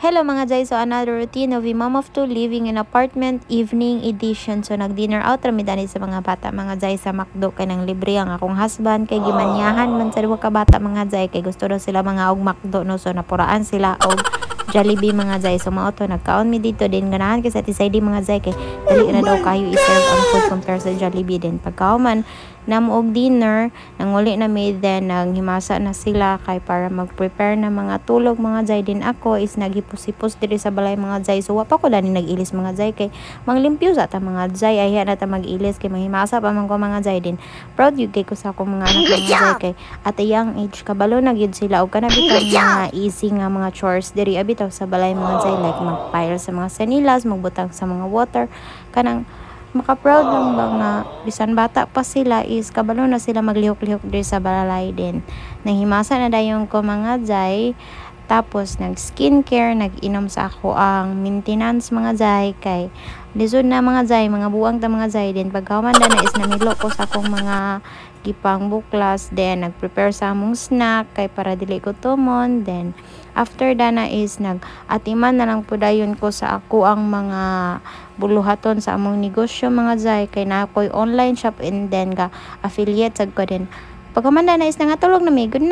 Hello mga Jay, so another routine of a mom of two living in apartment evening edition. So nag-dinner out rami dani sa mga bata mga Jay sa McDo kay nang libre ang akong husband kay gimanyahan man sa duha ka bata mga Jay kay gusto daw sila mga og McDo no, so napuraan sila og Jollibee mga Jay. So mao to nagkaon mi dito din ganahan kay sa tisay di mga Jay kay dali na daw kayo i-serve ang food compare sa Jollibee din pagkauman namo og dinner nanguli na mi then nanghimasa na sila kay para mag-prepare na mga tulog mga Jay. Din ako is naghipos-hipos diri sa balay mga Jay, so wa pa ko dani nag-ilis mga Jay kay manglimpyo sa ta mga Jay, ayha na ta mag-ilis kay mahimasa pa man ko mga Jay. Din proud yun kay ko sa akong mga anak mga Jay kay at a young age kabalo na gyud sila og kanabitan mga easy nga mga chores diri abitaw sa balay mga Jay, like magpile sa mga sanilas, magbutang sa mga water kanang maka-proud lang ba nga bisan bata pa sila is kabalo na sila maglihok-lihok diri sa balay. Din nanghimasa na dayon ko mga Jay, tapos nag skincare, nag-inom sa ako ang maintenance mga Jay kay lisod na mga Jay, mga buwang ta mga Jay. Din pagkahumanda na is namilo ko sa akong mga gipang buklas, then nag-prepare sa among snack kay para dili ko tumon. Then after dana is nag-atiman na lang po dayon ko sa ako ang mga buluhaton sa among negosyo mga Jay kay na ako'y online shop and then ga affiliate sad ko din pagkamanda na is nangatulog na may good na